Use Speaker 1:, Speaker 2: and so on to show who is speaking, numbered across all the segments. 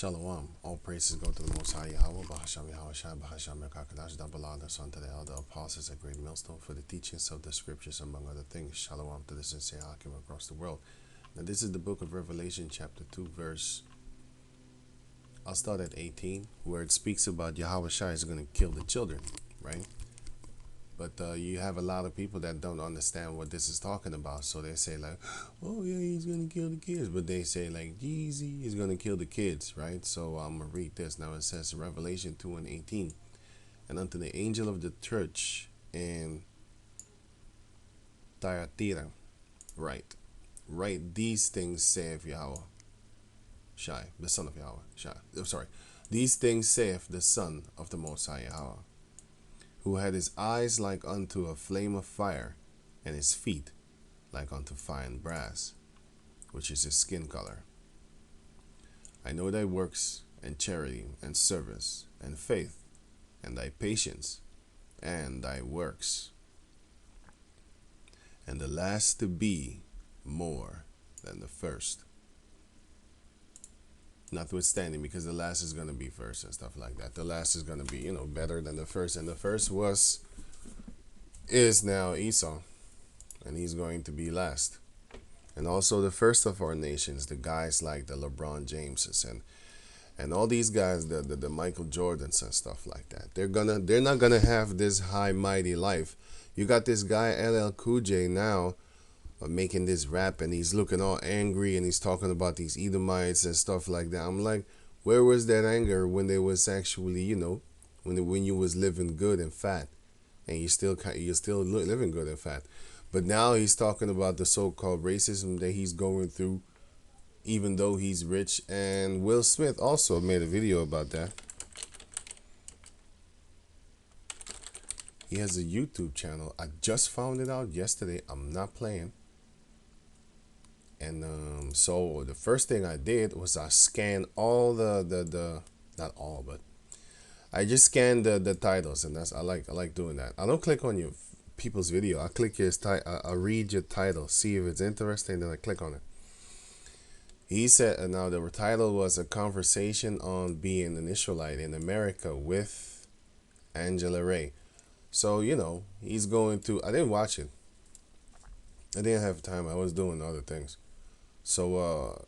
Speaker 1: Shalom. All praises go to the Most High Yahawah, Bahasham Yahawashi, Bahasham Yakakadash, Dabbalah, the son to the elder apostles, a great millstone for the teachings of the scriptures, among other things. Shalom to the sincere Hakim across the world. Now, this is the book of Revelation, chapter 2, verse. I'll start at 18, where it speaks about Yahawashi is going to kill the children, right? But you have a lot of people that don't understand what this is talking about. So they say like, oh yeah, he's going to kill the kids. But they say like, Jeezy is going to kill the kids, right? So I'm going to read this. Now it says Revelation 2 and 18. And unto the angel of the church in Thyatira, write these things saith Yahweh, the son of Yahweh, these things saith the son of the Most High Yahweh, who had his eyes like unto a flame of fire, and his feet like unto fine brass, which is his skin color. I know thy works, and charity, and service, and faith, and thy patience, and thy works, and the last to be more than the first. Notwithstanding, because the last is going to be first and stuff like that. The last is going to be, better than the first. And the first is now Esau. And he's going to be last. And also the first of our nations, the guys like the LeBron Jameses and all these guys, the Michael Jordans and stuff like that. They're not gonna have this high mighty life. You got this guy LL Cool J now making this rap, and he's looking all angry, and he's talking about these Edomites and stuff like that. I'm like, where was that anger when they was actually, when you was living good and fat, and you're still living good and fat. But now he's talking about the so-called racism that he's going through, even though he's rich. And Will Smith also made a video about that. He has a YouTube channel. I just found it out yesterday. I'm not playing. And so the first thing I did was I scanned all the not all, but I just scanned the titles, and I like doing that. I don't click on your people's video. I click his I read your title, see if it's interesting, then I click on it. He said, now the title was a conversation on being an Israelite in America with Angela Ray. So he's going to. I didn't watch it. I didn't have time. I was doing other things. So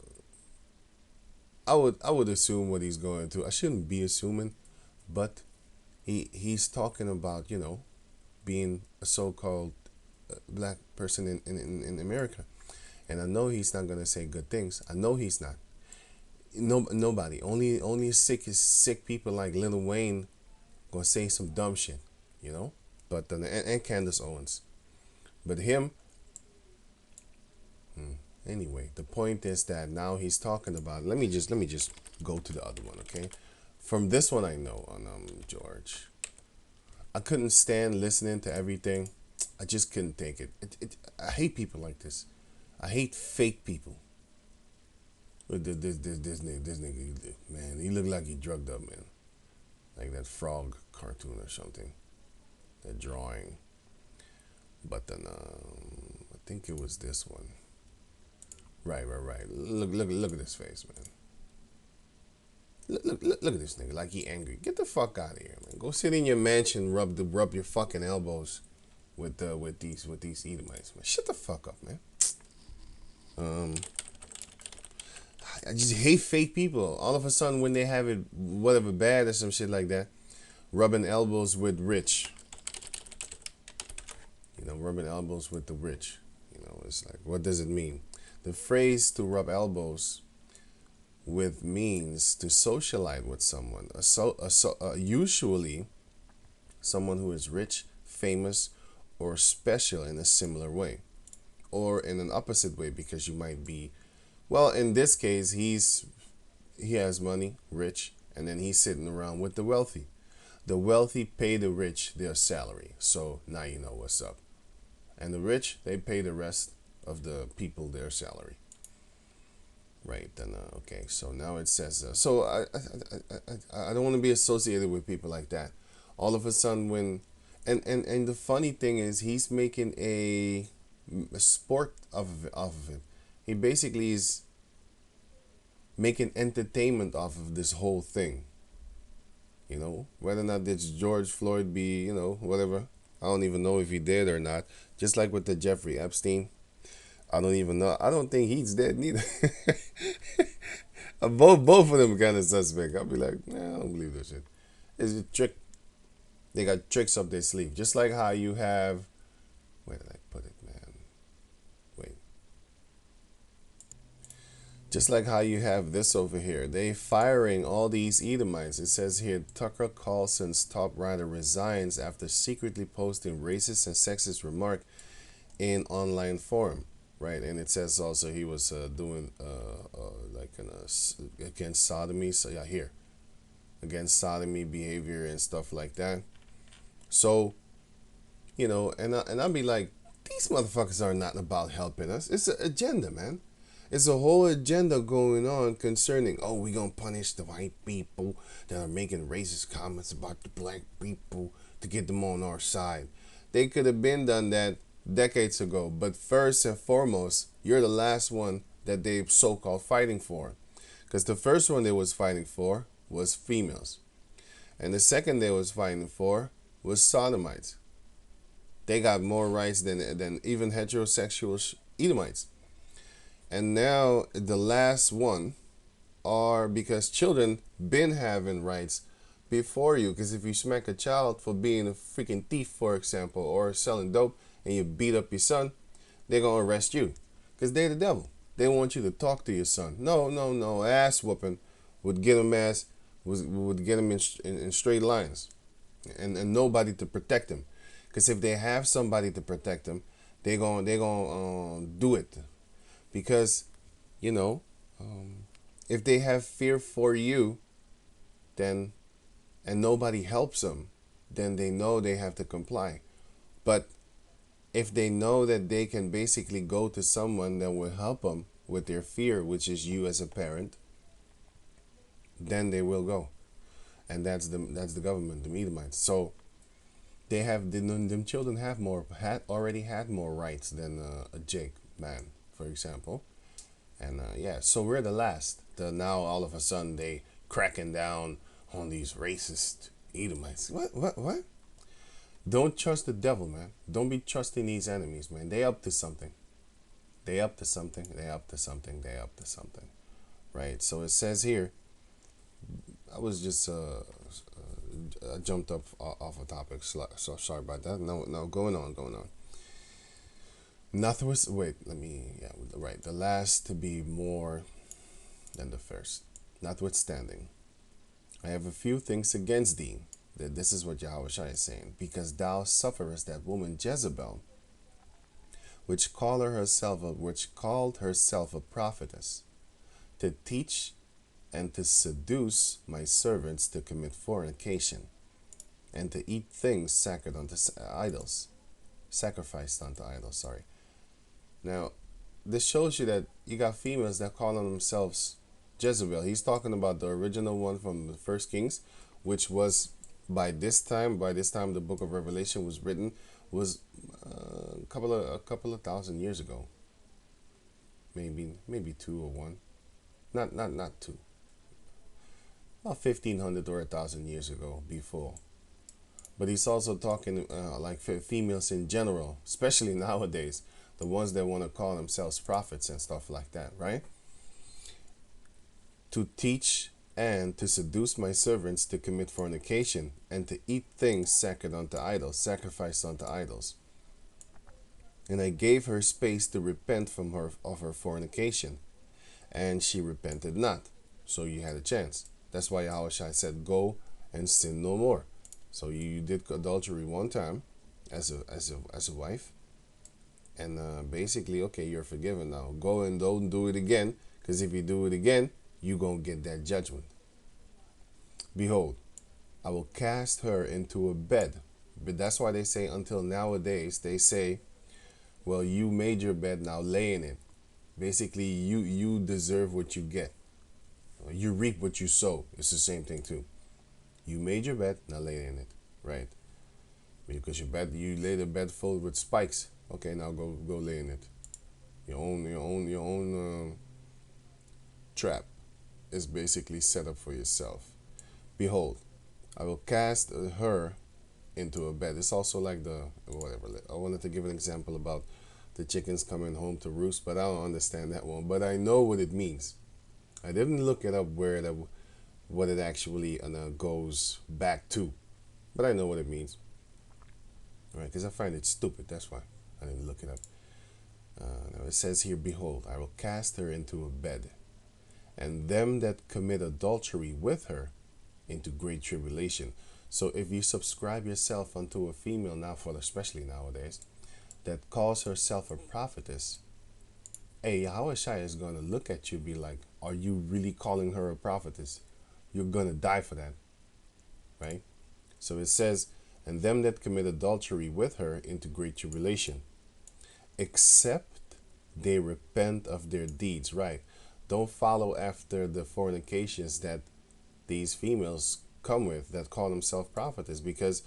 Speaker 1: I would assume what he's going to. I shouldn't be assuming, but he's talking about being a so-called black person in America, and I know he's not gonna say good things. I know he's not. Nobody. Only sick people like Lil Wayne gonna say some dumb shit, But and Candace Owens, but him. Anyway, the point is that now he's talking about. Let me just go to the other one, okay? From this one I know on George. I couldn't stand listening to everything. I just couldn't take it. I hate people like this. I hate fake people. This nigga, man, he looked like he drugged up, man. Like that frog cartoon or something. That drawing. But then I think it was this one. Right. Look at his face, man. Look at this nigga, like he angry. Get the fuck out of here, man. Go sit in your mansion, rub your fucking elbows with these Edomites, man. Shut the fuck up, man. I just hate fake people. All of a sudden, when they have it, whatever bad or some shit like that, rubbing elbows with rich. Rubbing elbows with the rich. It's like, what does it mean? The phrase to rub elbows with means to socialite with someone. Usually, someone who is rich, famous, or special in a similar way. Or in an opposite way, because you might be, well, in this case, he has money, rich, and then he's sitting around with the wealthy. The wealthy pay the rich their salary. So now you know what's up. And the rich, they pay the rest of the people their salary. Right, then okay, so now it says so I don't want to be associated with people like that. All of a sudden, when and the funny thing is, he's making a sport of it. He basically is making entertainment off of this whole thing. You know, whether or not it's George Floyd be, you know, whatever. I don't even know if he did or not. Just like with the Jeffrey Epstein, I don't even know. I don't think he's dead neither. Both of them kind of suspect. I'll be like, nah, I don't believe this shit. It's a trick. They got tricks up their sleeve. Just like how you have, where did I put it, man? Wait. Just like how you have this over here. They firing all these Edomites. It says here, Tucker Carlson's top writer resigns after secretly posting racist and sexist remark in online forum. Right, and it says also he was doing like against sodomy. So yeah, here against sodomy behavior and stuff like that. So, you know, and I'll be like, these motherfuckers are not about helping us. It's an agenda, man. It's a whole agenda going on concerning, oh, we gonna punish the white people that are making racist comments about the black people to get them on our side. They could have been done that decades ago. But first and foremost, you're the last one that they so-called fighting for. Because the first one they was fighting for was females. And the second they was fighting for was sodomites. They got more rights than even heterosexual Edomites. And now the last one are because children been having rights before you. Because if you smack a child for being a freaking thief, for example, or selling dope, and you beat up your son, they're gonna arrest you. Because they're the devil. They want you to talk to your son. No. Ass whooping would get him would get him in straight lines. And nobody to protect him. Because if they have somebody to protect them, they gonna do it. Because, you know, if they have fear for you, then and nobody helps them, then they know they have to comply. But if they know that they can basically go to someone that will help them with their fear, which is you as a parent, then they will go, and that's the government, the Edomites. So they have them children have already had more rights than a Jake man, for example. And yeah, so we're the last. Now all of a sudden they cracking down on these racist Edomites. What? Don't trust the devil, man. Don't be trusting these enemies, man. They up to something. They up to something. They up to something. They up to something. Right? So it says here, I was just I jumped up off a topic, so sorry about that. No, going on. Nothing was, wait, right. The last to be more than the first. Notwithstanding, I have a few things against thee. That this is what Yahawashi is saying. Because thou sufferest that woman Jezebel, which called herself a prophetess, to teach and to seduce my servants to commit fornication, and to eat things sacred unto idols, sacrificed unto idols. Sorry. Now, this shows you that you got females that call on themselves Jezebel. He's talking about the original one from the First Kings, which was by this time the book of Revelation was written, was a couple of thousand years ago. Maybe two or one. Not two. About 1,500 or 1,000 years ago before. But he's also talking like females in general, especially nowadays, the ones that want to call themselves prophets and stuff like that, right? To teach and to seduce my servants to commit fornication, and to eat things sacred unto idols, sacrificed unto idols. And I gave her space to repent of her fornication, and she repented not. So you had a chance. That's why Yahawashi said, "Go and sin no more." So you did adultery one time as a wife, and basically, okay, you're forgiven now. Go and don't do it again, because if you do it again, you gonna get that judgment. Behold, I will cast her into a bed. But that's why they say, until nowadays, they say, well, you made your bed, now lay in it. Basically, you deserve what you get. You reap what you sow. It's the same thing too. You made your bed, now lay in it, right? Because you laid a bed full with spikes. Okay, now go lay in it. Your own trap. is basically set up for yourself. Behold, I will cast her into a bed. It's also like the whatever. I wanted to give an example about the chickens coming home to roost, but I don't understand that one. But I know what it means. I didn't look it up where that what it actually goes back to, but I know what it means. All right, because I find it stupid. That's why I didn't look it up. Now it says here, behold, I will cast her into a bed, and them that commit adultery with her into great tribulation. So if you subscribe yourself unto a female now, for especially nowadays, that calls herself a prophetess, hey, Yahawashi is going to look at you, be like, are you really calling her a prophetess? You're going to die for that, right? So it says, and them that commit adultery with her into great tribulation, except they repent of their deeds, right? Don't follow after the fornications that these females come with that call themselves prophetess, because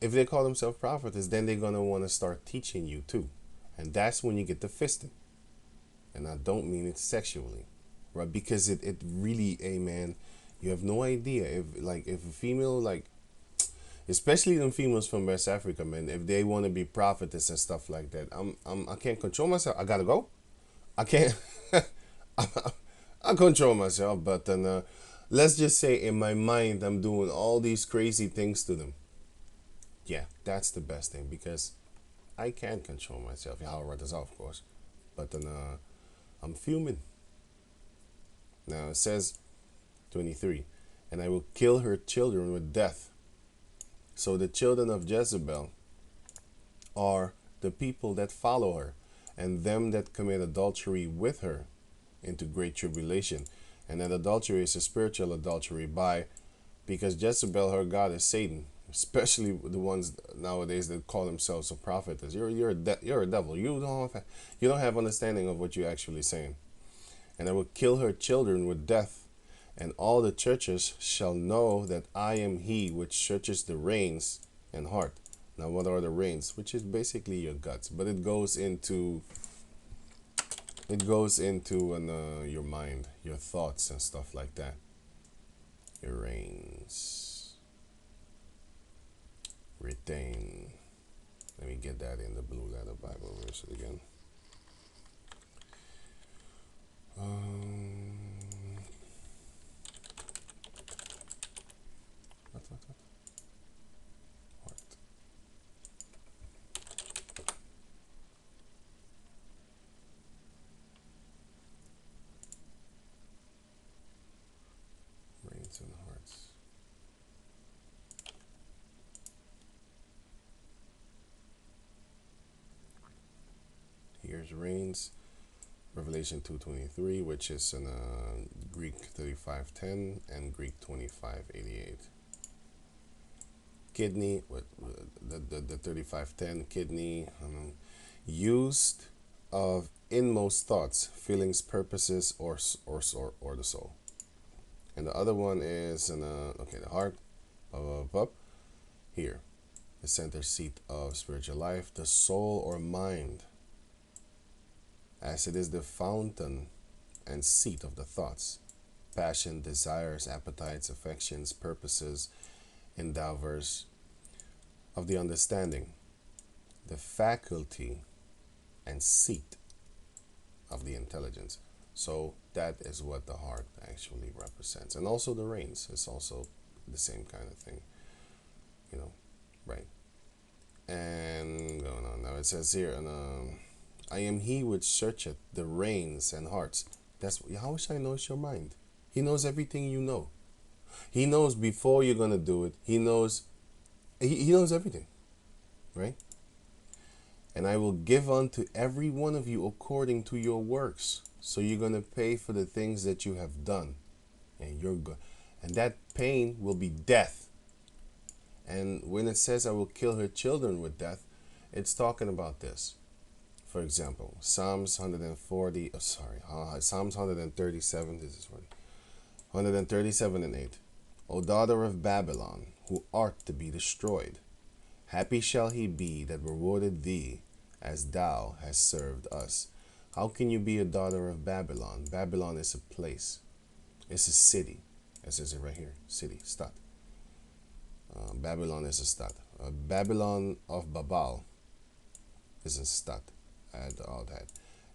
Speaker 1: if they call themselves prophetess, then they're going to want to start teaching you too. And that's when you get the fisting. And I don't mean it sexually, right? Because it really, hey man, you have no idea if a female, like, especially them females from West Africa, man, if they want to be prophetess and stuff like that, I can't control myself. I gotta go. I can't. I control myself, but then let's just say in my mind I'm doing all these crazy things to them. Yeah, that's the best thing, because I can control myself. Yahawah does, of course, but then I'm fuming. Now it says 23, and I will kill her children with death. So the children of Jezebel are the people that follow her, and them that commit adultery with her into great tribulation. And that adultery is a spiritual adultery, because Jezebel, her god, is Satan. Especially the ones nowadays that call themselves a prophetess. You're a devil. You don't have understanding of what you're actually saying. And I will kill her children with death, and all the churches shall know that I am he which searches the reins and heart. Now, what are the reins? Which is basically your guts, but it goes into your mind, your thoughts and stuff like that. Your reins. Retain. Let me get that in the Blue Letter Bible verse again. What? Heart. Reins and hearts. Here's reins. Revelation 2:23, which is in Greek 35:10 and Greek 25:88. Kidney, the 35:10 kidney, used of inmost thoughts, feelings, purposes, or the soul. And the other one is the heart, up here, the center seat of spiritual life, the soul or mind, as it is the fountain and seat of the thoughts, passion, desires, appetites, affections, purposes, endeavors of the understanding, the faculty and seat of the intelligence. So that is what the heart actually represents. And also the reins is also the same kind of thing, right? And going on, now it says here, I am he which searcheth the reins and hearts. That's Yahawashi knows your mind. He knows everything you know. He knows before you're gonna do it. He knows everything, right? And I will give unto every one of you according to your works. So you're gonna pay for the things that you have done, and and that pain will be death. And when it says I will kill her children with death, it's talking about this. For example, Psalms 137, this is 137 and 8. O daughter of Babylon, who art to be destroyed, happy shall he be that rewarded thee, as thou hast served us. How can you be a daughter of Babylon? Babylon is a place. It's a city. It says it right here. City, stat. Babylon is a stat. Babylon of Babal is a stat. Add all that.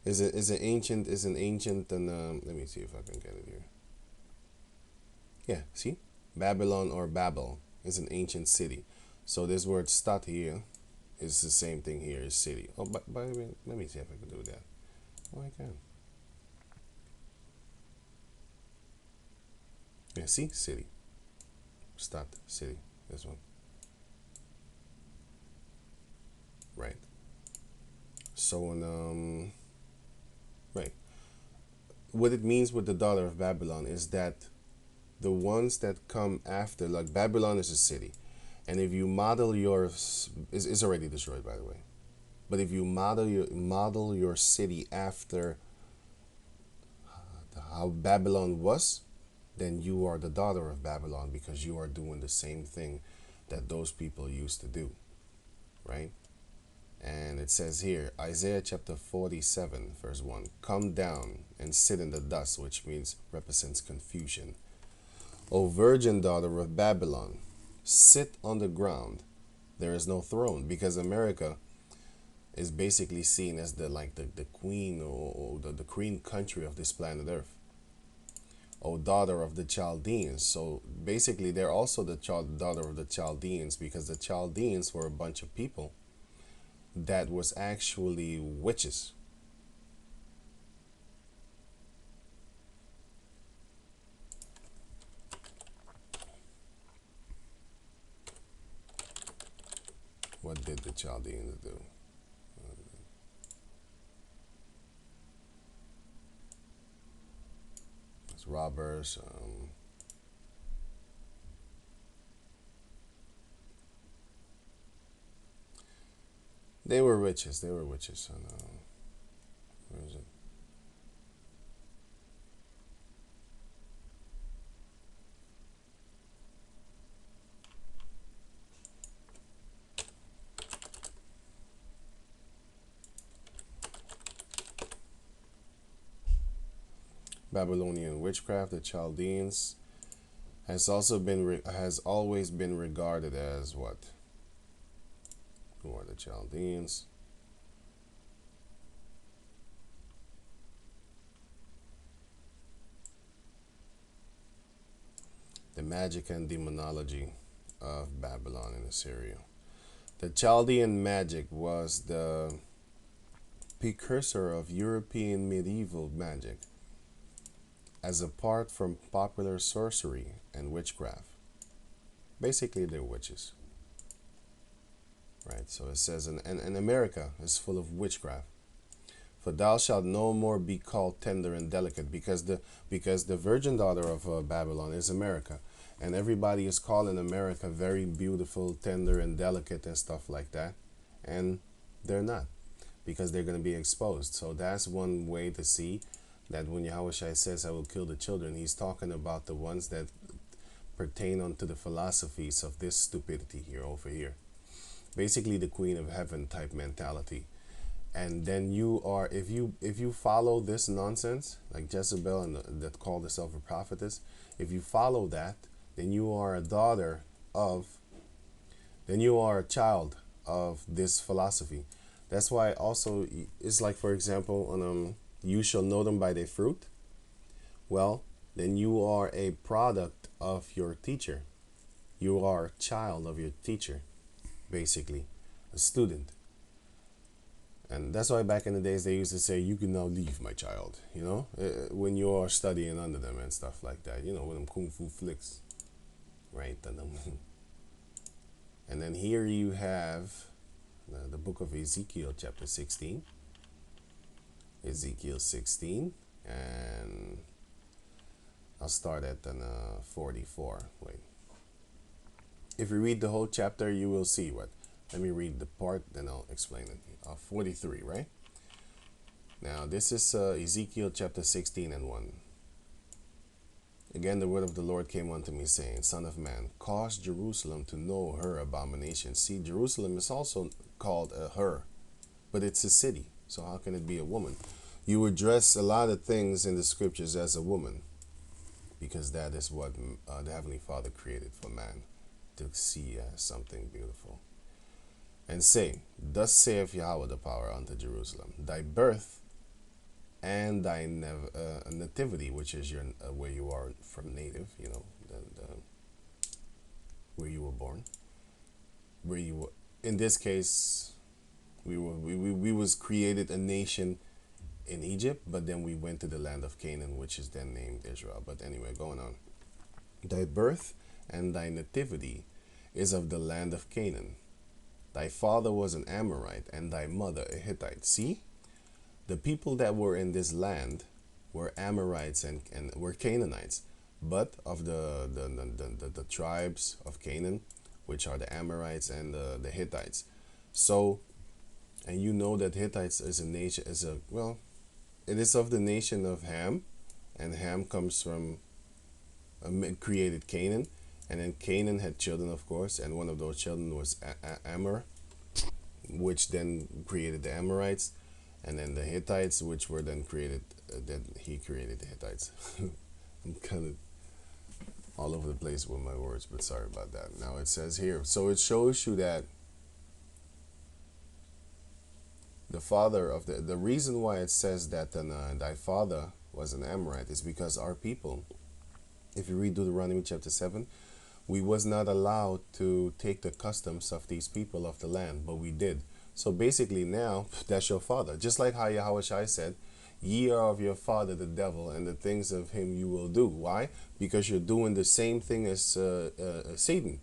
Speaker 1: Is an ancient and let me see if I can get it here. Yeah, see? Babylon or Babel is an ancient city. So this word stat here is the same thing here as city. Oh, but by the way, let me see if I can do that. Oh, I can. Yeah, see? City. Stat, city. This one. Right. So, right. What it means with the daughter of Babylon is that the ones that come after, like Babylon is a city. And if you model your, it's already destroyed, by the way. But if you model your city after how Babylon was, then you are the daughter of Babylon because you are doing the same thing that those people used to do, right? And it says here, Isaiah chapter 47, verse 1, come down and sit in the dust, which means represents confusion. O virgin daughter of Babylon, sit on the ground. There is no throne, because America is basically seen as the queen or the queen country of this planet Earth. O daughter of the Chaldeans. So basically they're also the daughter of the Chaldeans, because the Chaldeans were a bunch of people that was actually witches. What did the Chaldeans do? It's robbers. They were witches. They were witches. And, where is it? Babylonian witchcraft. The Chaldeans has always been regarded as what? Who are the Chaldeans? The magic and demonology of Babylon and Assyria. The Chaldean magic was the precursor of European medieval magic, as apart from popular sorcery and witchcraft. Basically, they're witches. Right, so it says, and America is full of witchcraft. For thou shalt no more be called tender and delicate, because the virgin daughter of Babylon is America, and everybody is calling America very beautiful, tender, and delicate and stuff like that, and they're not, because they're going to be exposed. So that's one way to see that when Yahawashi says, "I will kill the children," he's talking about the ones that pertain unto the philosophies of this stupidity here over here. Basically, the Queen of Heaven type mentality. And then you are, if you follow this nonsense, like Jezebel and that called herself a prophetess, if you follow that, then you are a daughter of, then you are a child of this philosophy. That's why also it's like, for example, on you shall know them by their fruit. Well, then you are a product of your teacher. You are a child of your teacher, basically, a student. And that's why back in the days they used to say, "You can now leave, my child," you know, when you are studying under them and stuff like that, you know, with them kung fu flicks, right? And then here you have the book of Ezekiel, chapter 16. Ezekiel 16, and I'll start at 44. Wait. If you read the whole chapter, you will see what. Let me read the part, then I'll explain it. 43, right? Now, this is Ezekiel chapter 16 and 1. Again, the word of the Lord came unto me, saying, Son of man, cause Jerusalem to know her abomination. See, Jerusalem is also called a her, but it's a city. So how can it be a woman? You address a lot of things in the scriptures as a woman. because that is what the Heavenly Father created for man to see as something beautiful. And say, thus saith Yahawah the power unto Jerusalem, thy birth and thy nativity, which is your where you are from native, you know, where you were born, where you were. In this case, we was created a nation in Egypt, but then we went to the land of Canaan, which is then named Israel. But anyway, going on. Thy birth and thy nativity is of the land of Canaan. Thy father was an Amorite, and thy mother a Hittite. See, the people that were in this land were Amorites and were Canaanites, but of the tribes of Canaan, which are the Amorites and the Hittites. So, and you know that Hittites is a nation, it is of the nation of Ham, and Ham comes from created Canaan, and then Canaan had children, of course, and one of those children was Amor, which then created the Amorites, and then the Hittites, which were then created. Then he created the Hittites. I'm kind of all over the place with my words, but sorry about that. Now it says here, so it shows you that the father of the reason why it says that thy father was an Amorite is because our people, if you read Deuteronomy chapter 7, we was not allowed to take the customs of these people of the land, but we did. So basically now, that's your father. Just like how Yahawashi said, ye are of your father the devil, and the things of him you will do. Why? Because you're doing the same thing as Satan.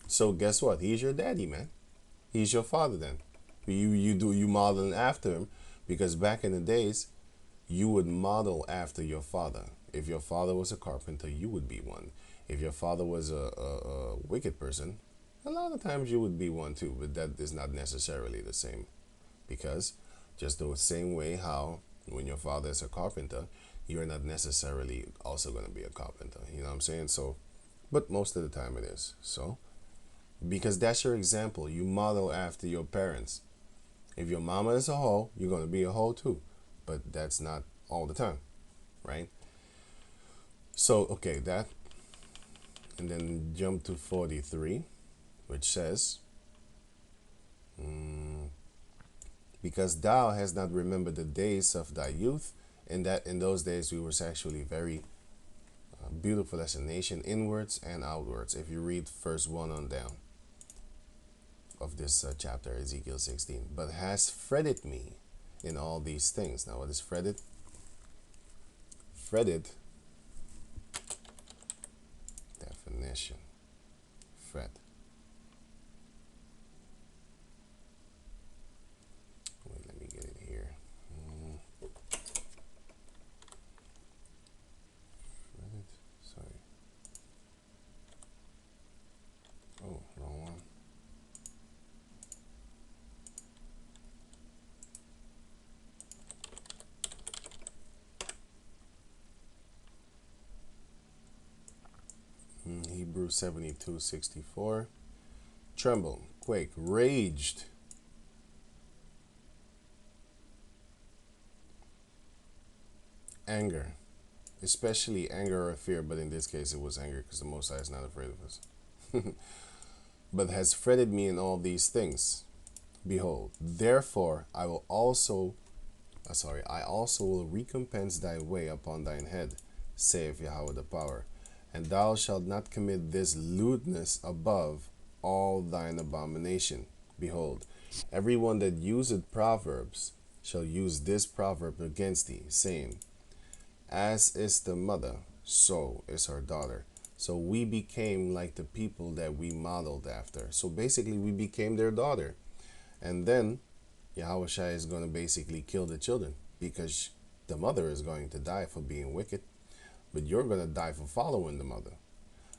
Speaker 1: So guess what? He's your daddy, man. He's your father then. You modeling after him, because back in the days, you would model after your father. If your father was a carpenter, you would be one. If your father was a wicked person, a lot of times you would be one too, but that is not necessarily the same. Because just the same way how when your father is a carpenter, you're not necessarily also going to be a carpenter. You know what I'm saying? So, but most of the time it is. So, because that's your example. You model after your parents. If your mama is a hoe, you're going to be a hoe too. But that's not all the time, right? So, okay, that. And then jump to 43, which says, because thou hast not remembered the days of thy youth, and that in those days we were actually very beautiful as a nation, inwards and outwards. If you read verse 1 on down of this chapter, Ezekiel 16, but has fretted me in all these things. Now, what is fretted? Fretted, definition, fret. Wait, let me get it here. Fretted, sorry. Oh, wrong one. Hebrews 72:64. Tremble, quake, raged. Anger, especially anger or fear, but in this case it was anger because the Most High is not afraid of us. But has fretted me in all these things. Behold, therefore I also will recompense thy way upon thine head, saith Yahawah the power, and thou shalt not commit this lewdness above all thine abomination. Behold, everyone that useth proverbs shall use this proverb against thee, saying, as is the mother, so is her daughter. So we became like the people that we modeled after. So basically we became their daughter. And then Yahawashi is going to basically kill the children, because the mother is going to die for being wicked, but you're going to die for following the mother.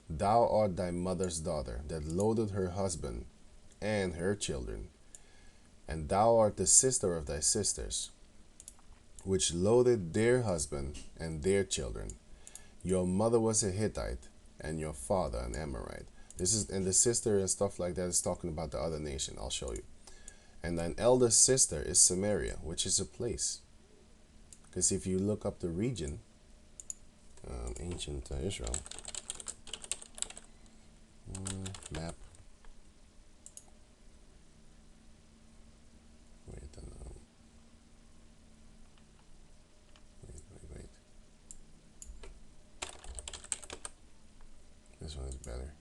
Speaker 1: Thou art thy mother's daughter, that loaded her husband and her children, and thou art the sister of thy sisters, which loaded their husband and their children. Your mother was a Hittite, and your father an Amorite. This is, and the sister and stuff like that is talking about the other nation. I'll show you. And thine eldest sister is Samaria, which is a place. Because if you look up the region, ancient Israel. Map. Wait, wait. This one is better.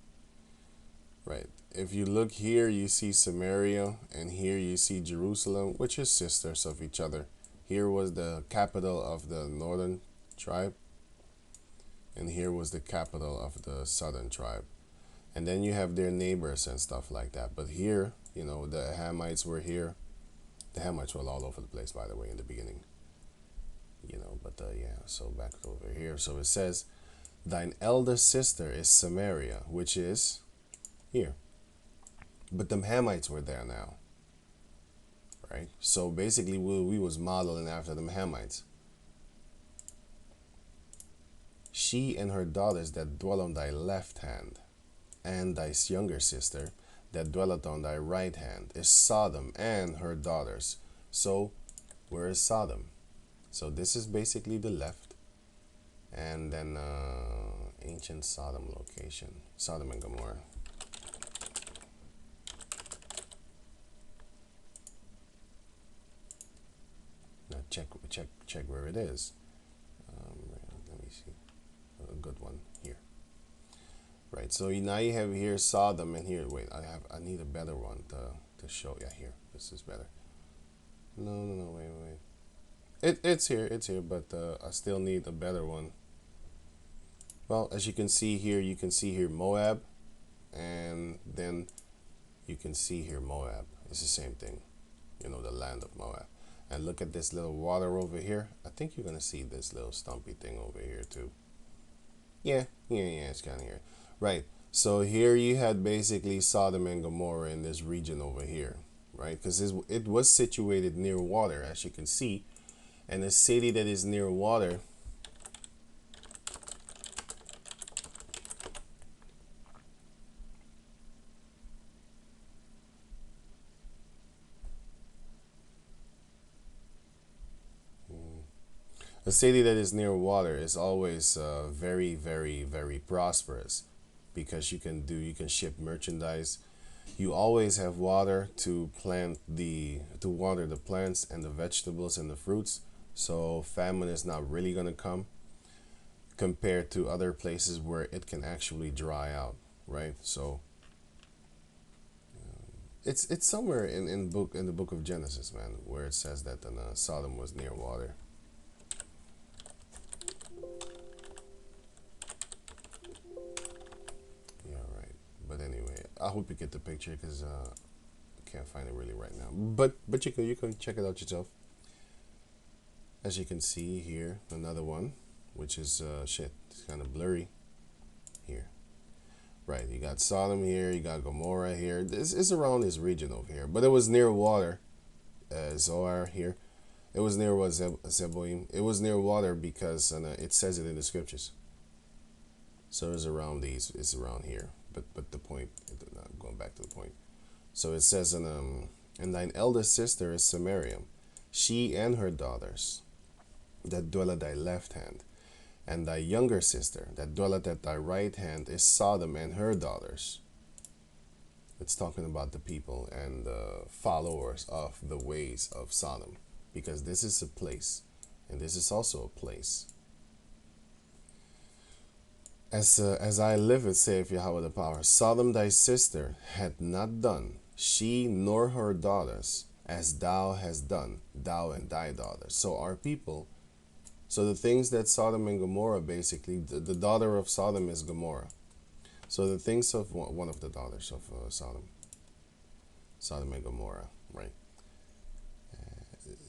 Speaker 1: Right. If you look here, you see Samaria, and here you see Jerusalem, which is sisters of each other. Here was the capital of the northern tribe, and here was the capital of the southern tribe. And then you have their neighbors and stuff like that. But here, you know, the Hamites were here. The Hamites were all over the place, by the way, in the beginning. You know, but yeah, so back over here. So it says, thine elder sister is Samaria, which is here. But the Hamites were there now. Right? So basically, we was modeling after the Hamites. She and her daughters that dwell on thy left hand, and thy younger sister that dwelleth on thy right hand, is Sodom and her daughters. So, where is Sodom? So this is basically the left, and then ancient Sodom location, Sodom and Gomorrah. Now check where it is. Let me see, a good one here. Right, so now you have here Sodom, and here, wait, I need a better one to show. Yeah, here, this is better. No, wait. It's here, but I still need a better one. Well, as you can see here Moab, and then you can see here Moab. It's the same thing, you know, the land of Moab. And look at this little water over here. I think you're gonna see this little stumpy thing over here too. Yeah, it's kind of here. Right, so here you had basically Sodom and Gomorrah in this region over here, right? Because it was situated near water, as you can see. And a city that is near water, a city that is near water is always very, very, very prosperous, because you can ship merchandise. You always have water to water the plants and the vegetables and the fruits. So famine is not really gonna come, compared to other places where it can actually dry out, right? So it's somewhere in the book of Genesis, man, where it says that Sodom was near water. Yeah, right. But anyway, I hope you get the picture, because I can't find it really right now. But you can check it out yourself. As you can see here, another one, which is it's kind of blurry here. Right, you got Sodom here, you got Gomorrah here. This is around this region over here, but it was near water. Zoar here, it was near what Zeboim. It was near water because it says it in the scriptures. So it's around these. It's around here. But the point, going back to the point. So it says, and thine eldest sister is Samaria, she and her daughters that dwell at thy left hand, and thy younger sister that dwelleth at thy right hand is Sodom and her daughters. It's talking about the people and the followers of the ways of Sodom, because this is a place, and this is also a place. As I liveth, saith Yahawah the power, Sodom thy sister hath not done, she nor her daughters, as thou hast done, thou and thy daughters. So our people, so the things that Sodom and Gomorrah, basically, the daughter of Sodom is Gomorrah. So the things of one of the daughters of Sodom and Gomorrah, right?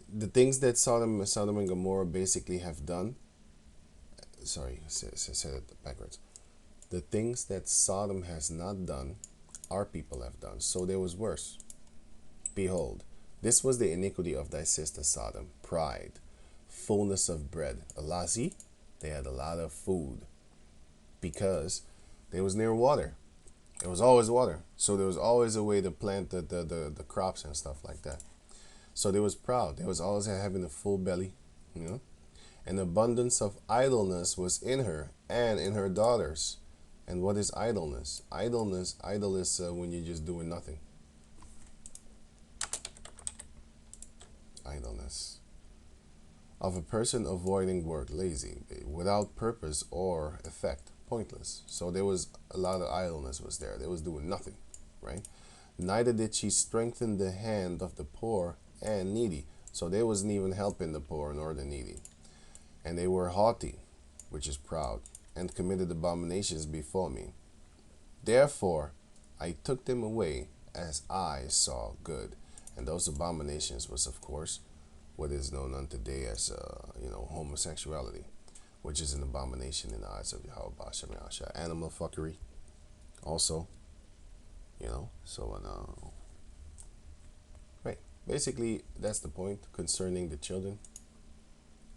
Speaker 1: The things that Sodom and Gomorrah basically have done, sorry, I said it backwards. The things that Sodom has not done, our people have done. So there was worse. Behold, this was the iniquity of thy sister Sodom, pride, fullness of bread. Alasi, they had a lot of food, because they was near water. It was always water. So there was always a way to plant the crops and stuff like that. So they was proud. They was always having a full belly, you know. An abundance of idleness was in her and in her daughters. And what is idleness? Idle is when you're just doing nothing. Idleness. Of a person avoiding work, lazy, without purpose or effect, pointless. So there was a lot of idleness was there. They was doing nothing, right? Neither did she strengthen the hand of the poor and needy. So they wasn't even helping the poor nor the needy. And they were haughty, which is proud, and committed abominations before me. Therefore I took them away as I saw good. And those abominations was, of course, what is known unto today as, homosexuality, which is an abomination in the eyes of Yahawah, animal fuckery, also, right. Basically, that's the point concerning the children.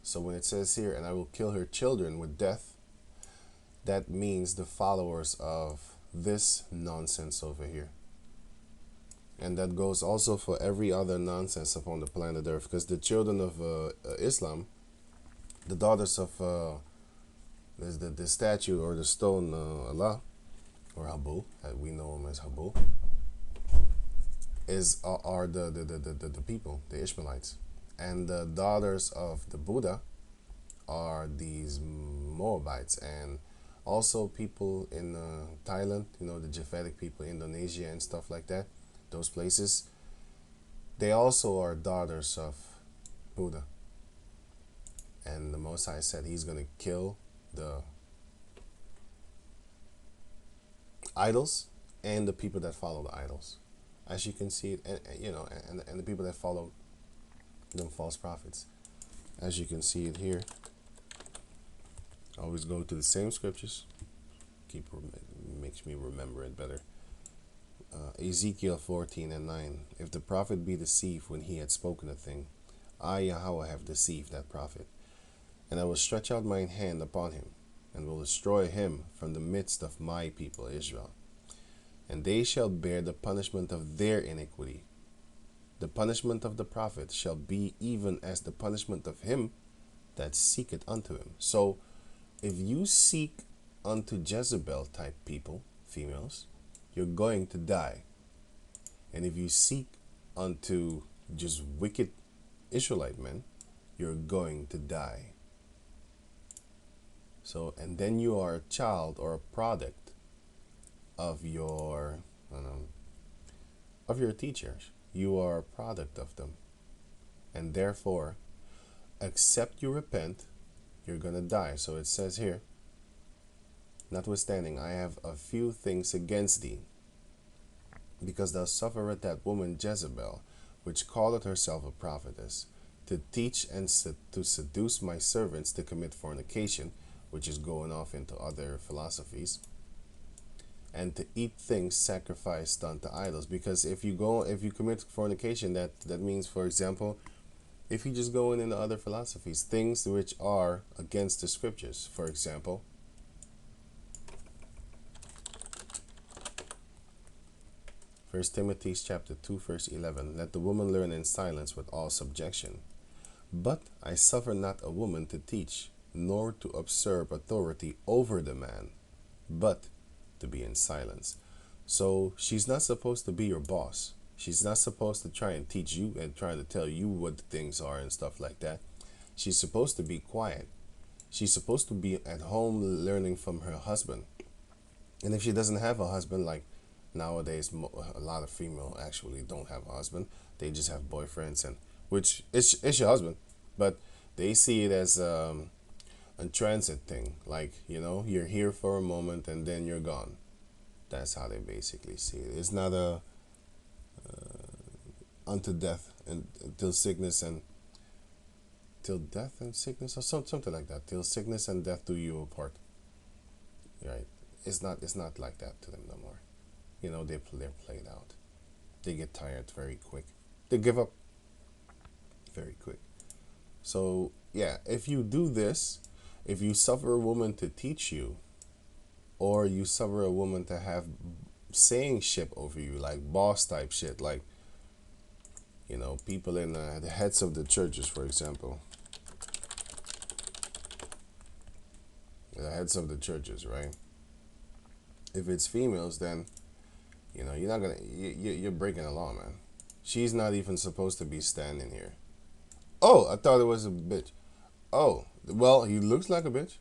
Speaker 1: So when it says here, and I will kill her children with death, that means the followers of this nonsense over here. And that goes also for every other nonsense upon the planet Earth, because the children of Islam, the daughters of the statue or the stone Allah, or Habu, as we know him as Habu, are the people, the Ishmaelites. And the daughters of the Buddha are these Moabites, and also people in Thailand, the Japhetic people, Indonesia and stuff like that. Those places, they also are daughters of Buddha. And the Most High said he's going to kill the idols and the people that follow the idols, as you can see it, and the people that follow them false prophets, as you can see it here. Always go to the same scriptures. Makes me remember it better. Ezekiel 14:9. If the prophet be deceived when he had spoken a thing, I, Yahawah, have deceived that prophet. And I will stretch out mine hand upon him, and will destroy him from the midst of my people Israel. And they shall bear the punishment of their iniquity. The punishment of the prophet shall be even as the punishment of him that seeketh unto him. So, if you seek unto Jezebel type people, females, you're going to die. And if you seek unto just wicked Israelite men, you're going to die. So, and then you are a child or a product of your teachers. You are a product of them. And therefore, except you repent, you're going to die. So it says here, notwithstanding, I have a few things against thee, because thou sufferest that woman Jezebel, which calleth herself a prophetess, to teach and to seduce my servants to commit fornication, which is going off into other philosophies, and to eat things sacrificed unto idols. Because if you commit fornication, that means, for example, if you just go into other philosophies, things which are against the scriptures. For example, 1 Timothy chapter 2, verse 11. Let the woman learn in silence with all subjection. But I suffer not a woman to teach, nor to usurp authority over the man, but to be in silence. So she's not supposed to be your boss. She's not supposed to try and teach you and try to tell you what the things are and stuff like that. She's supposed to be quiet. She's supposed to be at home learning from her husband. And if she doesn't have a husband, like nowadays, a lot of female actually don't have a husband. They just have boyfriends, and which it's your husband, but they see it as a transit thing. Like, you're here for a moment and then you're gone. That's how they basically see it. It's not a unto death and till sickness and till death and sickness, or something like that. Till sickness and death do you apart. Right? It's not like that to them no more. They're played out. They get tired very quick. They give up very quick. So yeah, if you do this, if you suffer a woman to teach you, or you suffer a woman to have saying shit over you, like boss type shit, like people in the heads of the churches, for example. heads of the churches, right? If it's females, then you're not gonna you're breaking the law, man. She's not even supposed to be standing here. Oh, I thought it was a bitch. Oh, well, he looks like a bitch.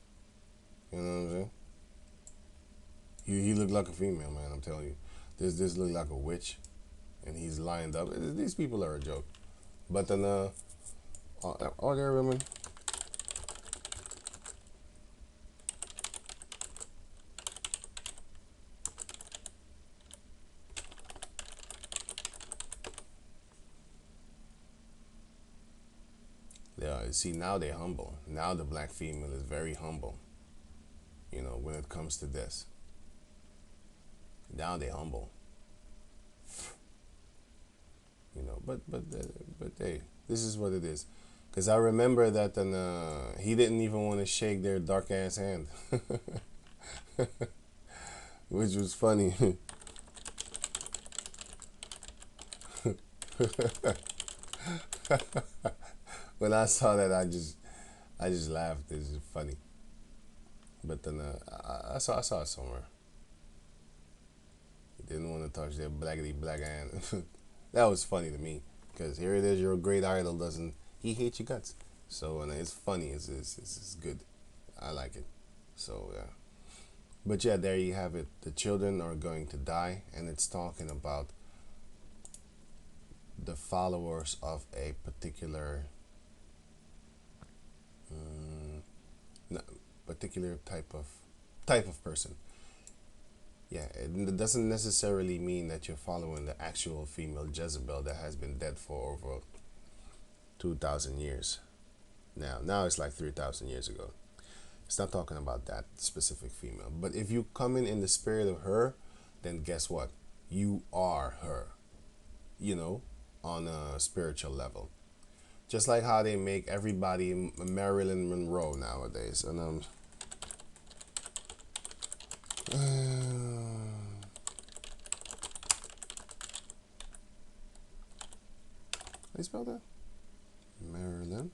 Speaker 1: You know what I'm saying? He looked like a female, man. I'm telling you, this looked like a witch, and he's lined up. These people are a joke. But then, are there women? Yeah. See, now they're humble. Now the black female is very humble. When it comes to this, now they're humble. But hey, this is what it is. Cause I remember that he didn't even want to shake their dark ass hand, which was funny. When I saw that, I just laughed. It's just funny. But then I saw it somewhere. He didn't want to touch their blackity black hand. That was funny to me, because here it is, your great idol doesn't. He hates your guts. So and it's funny. It's good. I like it. So yeah. But yeah, there you have it. The children are going to die, and it's talking about the followers of a particular particular type of person. Yeah, it doesn't necessarily mean that you're following the actual female Jezebel that has been dead for over 2,000 years. Now it's like 3,000 years ago. It's not talking about that specific female. But if you come in the spirit of her, then guess what? You are her. On a spiritual level. Just like how they make everybody Marilyn Monroe nowadays. And how do you spell that? Marilyn.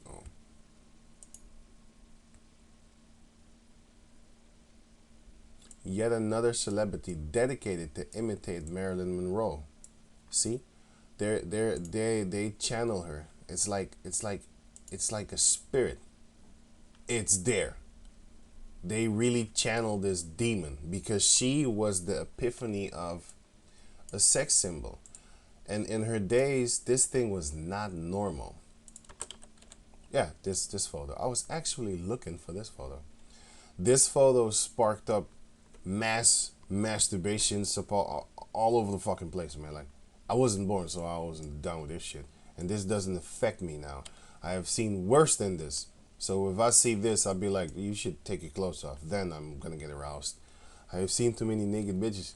Speaker 1: Oh. Yet another celebrity dedicated to imitate Marilyn Monroe. See, they channel her. It's like a spirit. It's there. They really channel this demon because she was the epiphany of a sex symbol. And in her days, this thing was not normal. Yeah, this photo. I was actually looking for this photo. This photo sparked up mass masturbation support all over the fucking place, man. Like, I wasn't born, so I wasn't done with this shit. And this doesn't affect me now. I have seen worse than this. So if I see this, I'll be like, you should take your clothes off. Then I'm gonna get aroused. I have seen too many naked bitches.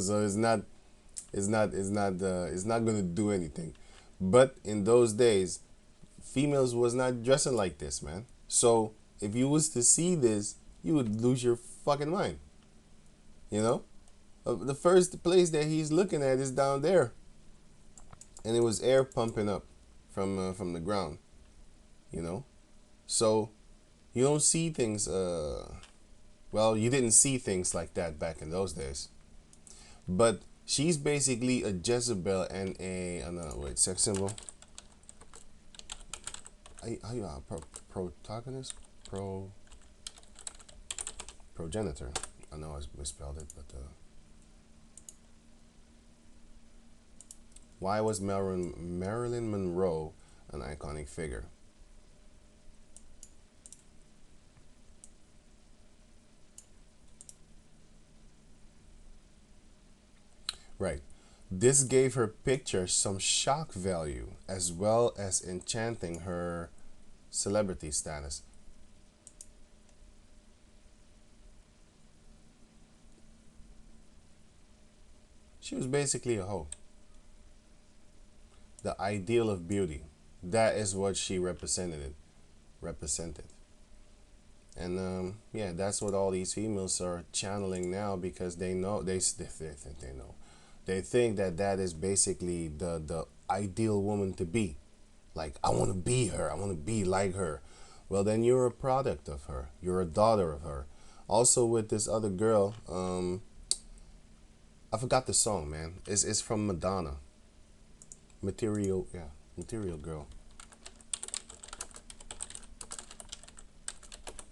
Speaker 1: So it's not gonna do anything. But in those days, females was not dressing like this, man. So if you was to see this, you would lose your fucking mind. The first place that he's looking at is down there, and it was air pumping up from the ground. So you don't see things. Well, you didn't see things like that back in those days. But she's basically a Jezebel and a sex symbol. How you protagonist? Progenitor. I know I misspelled it, but why was Marilyn Monroe an iconic figure? Right. This gave her picture some shock value as well as enchanting her celebrity status. She was basically a hoe. The ideal of beauty. That is what she represented. And yeah, that's what all these females are channeling now, because they know they know They think that that is basically the ideal woman to be. Like, I want to be her. I want to be like her. Well, then you're a product of her. You're a daughter of her. Also, with this other girl, I forgot the song, man. It's from Madonna. Material, yeah, Material Girl.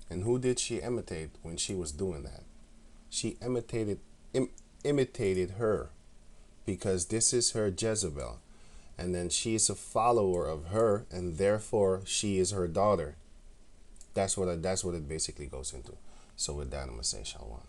Speaker 1: And who did she imitate when she was doing that? She imitated her, because this is her Jezebel, and then she is a follower of her, and therefore she is her daughter. That's what it basically goes into. So with that, I'm gonna say shalom.